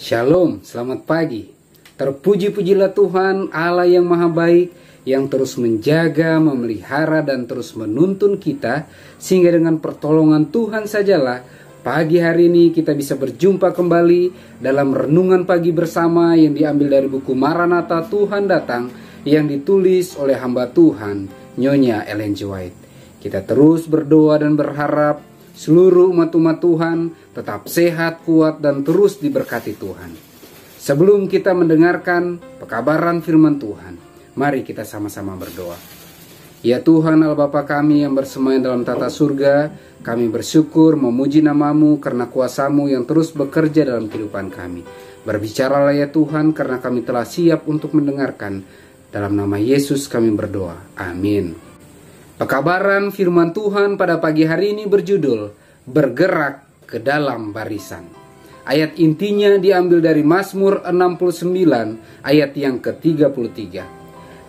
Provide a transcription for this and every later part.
Shalom, selamat pagi. Terpuji-pujilah Tuhan Allah yang maha baik, yang terus menjaga, memelihara, dan terus menuntun kita, sehingga dengan pertolongan Tuhan sajalah pagi hari ini kita bisa berjumpa kembali dalam renungan pagi bersama yang diambil dari buku Maranatha Tuhan Datang, yang ditulis oleh hamba Tuhan Nyonya Ellen G. White. Kita terus berdoa dan berharap seluruh umat-umat Tuhan tetap sehat, kuat, dan terus diberkati Tuhan. Sebelum kita mendengarkan pekabaran firman Tuhan, mari kita sama-sama berdoa. Ya Tuhan Allah Bapa kami yang bersemayam dalam tata surga, kami bersyukur memuji nama-Mu karena kuasa-Mu yang terus bekerja dalam kehidupan kami. Berbicaralah ya Tuhan, karena kami telah siap untuk mendengarkan. Dalam nama Yesus kami berdoa. Amin. Pekabaran firman Tuhan pada pagi hari ini berjudul Bergerak ke dalam barisan. Ayat intinya diambil dari Mazmur 69 ayat yang ke-33.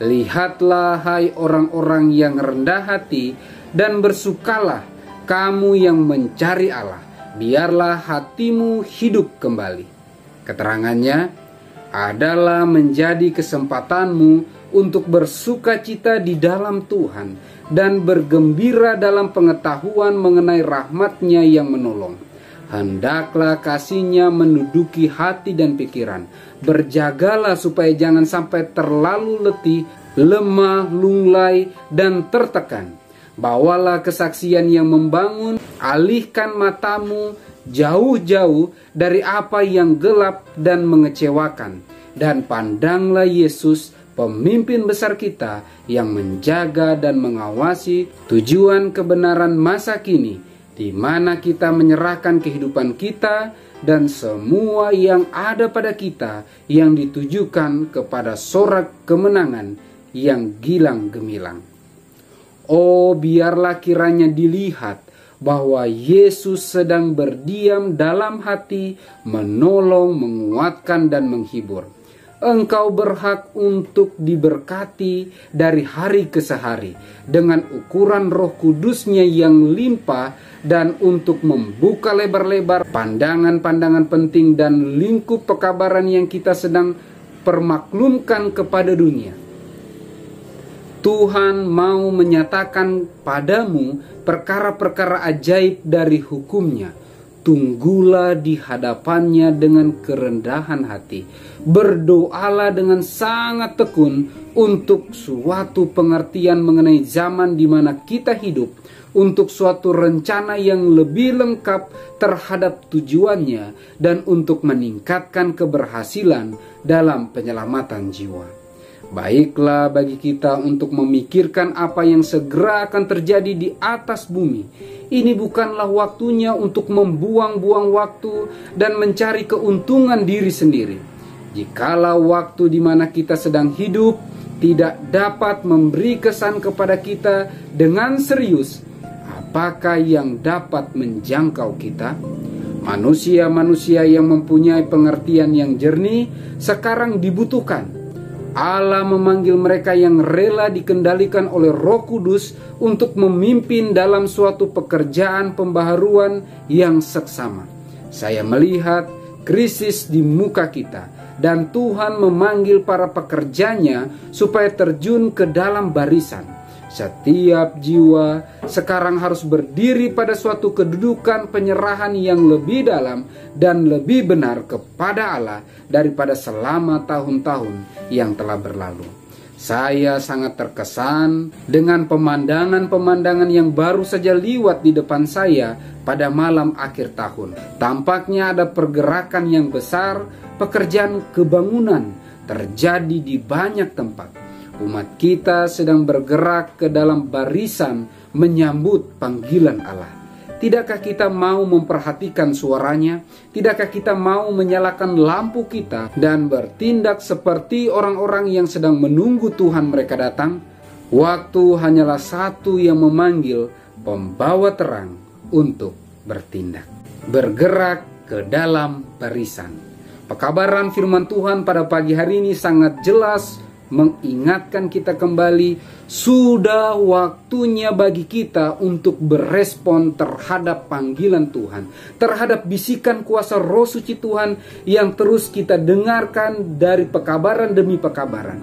Lihatlah hai orang-orang yang rendah hati dan bersukalah kamu yang mencari Allah, biarlah hatimu hidup kembali. Keterangannya adalah menjadi kesempatanmu untuk bersukacita di dalam Tuhan dan bergembira dalam pengetahuan mengenai rahmat-Nya yang menolong. Hendaklah kasih-Nya menduduki hati dan pikiran. Berjagalah supaya jangan sampai terlalu letih, lemah, lunglai, dan tertekan. Bawalah kesaksian yang membangun, alihkan matamu jauh-jauh dari apa yang gelap dan mengecewakan. Dan pandanglah Yesus, pemimpin besar kita yang menjaga dan mengawasi tujuan kebenaran masa kini, di mana kita menyerahkan kehidupan kita dan semua yang ada pada kita yang ditujukan kepada sorak kemenangan yang gilang gemilang. Oh, biarlah kiranya dilihat bahwa Yesus sedang berdiam dalam hati, menolong, menguatkan, dan menghibur. Engkau berhak untuk diberkati dari hari ke hari dengan ukuran Roh Kudus-Nya yang limpah, dan untuk membuka lebar-lebar pandangan-pandangan penting dan lingkup pekabaran yang kita sedang permaklumkan kepada dunia. Tuhan mau menyatakan padamu perkara-perkara ajaib dari hukum-Nya. Tunggulah di hadapan-Nya dengan kerendahan hati. Berdoalah dengan sangat tekun untuk suatu pengertian mengenai zaman di mana kita hidup, untuk suatu rencana yang lebih lengkap terhadap tujuannya, dan untuk meningkatkan keberhasilan dalam penyelamatan jiwa. Baiklah bagi kita untuk memikirkan apa yang segera akan terjadi di atas bumi. Ini bukanlah waktunya untuk membuang-buang waktu dan mencari keuntungan diri sendiri. Jikalau waktu di mana kita sedang hidup tidak dapat memberi kesan kepada kita dengan serius, apakah yang dapat menjangkau kita? Manusia-manusia yang mempunyai pengertian yang jernih sekarang dibutuhkan. Allah memanggil mereka yang rela dikendalikan oleh Roh Kudus untuk memimpin dalam suatu pekerjaan pembaharuan yang seksama. Saya melihat krisis di muka kita, dan Tuhan memanggil para pekerjanya supaya terjun ke dalam barisan. Setiap jiwa sekarang harus berdiri pada suatu kedudukan penyerahan yang lebih dalam dan lebih benar kepada Allah daripada selama tahun-tahun yang telah berlalu. Saya sangat terkesan dengan pemandangan-pemandangan yang baru saja liwat di depan saya pada malam akhir tahun. Tampaknya ada pergerakan yang besar, pekerjaan kebangunan terjadi di banyak tempat. Umat kita sedang bergerak ke dalam barisan menyambut panggilan Allah. Tidakkah kita mau memperhatikan suaranya? Tidakkah kita mau menyalakan lampu kita dan bertindak seperti orang-orang yang sedang menunggu Tuhan mereka datang? Waktu hanyalah satu yang memanggil, pembawa terang untuk bertindak. Bergerak ke dalam barisan. Pekabaran firman Tuhan pada pagi hari ini sangat jelas mengingatkan kita kembali, sudah waktunya bagi kita untuk berespon terhadap panggilan Tuhan, terhadap bisikan kuasa Roh Suci Tuhan yang terus kita dengarkan dari pekabaran demi pekabaran.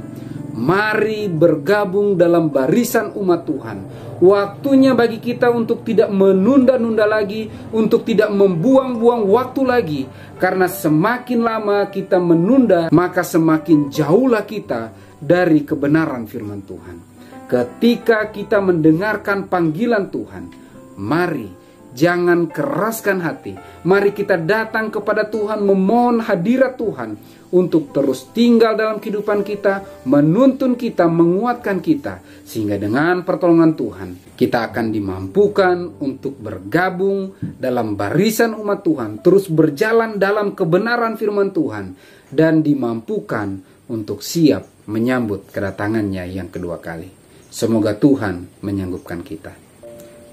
Mari bergabung dalam barisan umat Tuhan. Waktunya bagi kita untuk tidak menunda-nunda lagi, untuk tidak membuang-buang waktu lagi. Karena semakin lama kita menunda, maka semakin jauhlah kita dari kebenaran firman Tuhan. Ketika kita mendengarkan panggilan Tuhan, mari jangan keraskan hati. Mari kita datang kepada Tuhan, memohon hadirat Tuhan untuk terus tinggal dalam kehidupan kita, menuntun kita, menguatkan kita, sehingga dengan pertolongan Tuhan kita akan dimampukan untuk bergabung dalam barisan umat Tuhan, terus berjalan dalam kebenaran firman Tuhan, dan dimampukan untuk siap menyambut kedatangannya yang kedua kali. Semoga Tuhan menyanggupkan kita.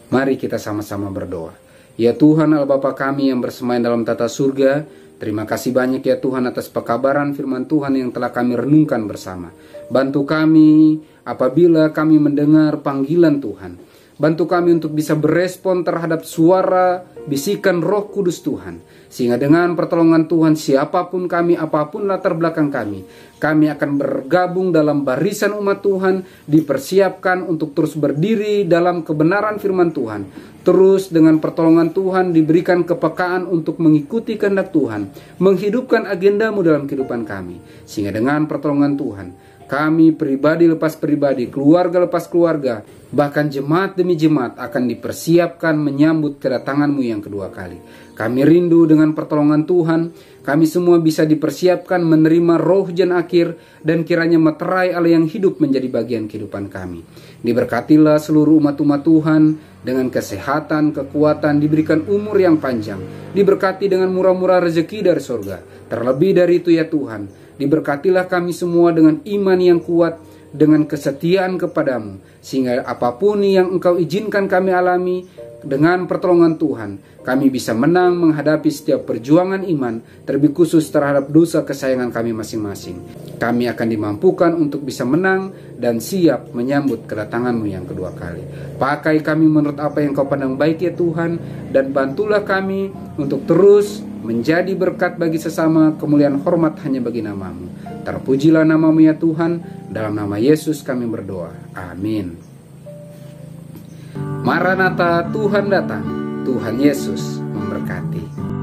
Mari kita sama-sama berdoa. Ya Tuhan Allah Bapa kami yang bersemayam dalam tata surga, terima kasih banyak ya Tuhan atas pekabaran firman Tuhan yang telah kami renungkan bersama. Bantu kami apabila kami mendengar panggilan Tuhan. Bantu kami untuk bisa berespon terhadap suara bisikan Roh Kudus Tuhan. Sehingga dengan pertolongan Tuhan, siapapun kami, apapun latar belakang kami akan bergabung dalam barisan umat Tuhan, dipersiapkan untuk terus berdiri dalam kebenaran firman Tuhan. Terus dengan pertolongan Tuhan diberikan kepekaan untuk mengikuti kehendak Tuhan, menghidupkan agendamu dalam kehidupan kami. Sehingga dengan pertolongan Tuhan, kami pribadi lepas pribadi, keluarga lepas keluarga, bahkan jemaat demi jemaat akan dipersiapkan menyambut kedatanganmu yang kedua kali. Kami rindu dengan pertolongan Tuhan, kami semua bisa dipersiapkan menerima roh hujan akhir, dan kiranya meterai Allah yang hidup menjadi bagian kehidupan kami. Diberkatilah seluruh umat-umat Tuhan dengan kesehatan, kekuatan, diberikan umur yang panjang, diberkati dengan murah-murah rezeki dari surga. Terlebih dari itu ya Tuhan, diberkatilah kami semua dengan iman yang kuat, dengan kesetiaan kepadamu, sehingga apapun yang Engkau izinkan kami alami, dengan pertolongan Tuhan kami bisa menang menghadapi setiap perjuangan iman, terlebih khusus terhadap dosa kesayangan kami masing-masing. Kami akan dimampukan untuk bisa menang dan siap menyambut kedatangan-Mu yang kedua kali. Pakai kami menurut apa yang Kau pandang baik ya Tuhan, dan bantulah kami untuk terus menjadi berkat bagi sesama, kemuliaan hormat hanya bagi nama-Mu. Terpujilah nama-Mu ya Tuhan, dalam nama Yesus kami berdoa. Amin. Maranatha, Tuhan datang. Tuhan Yesus memberkati.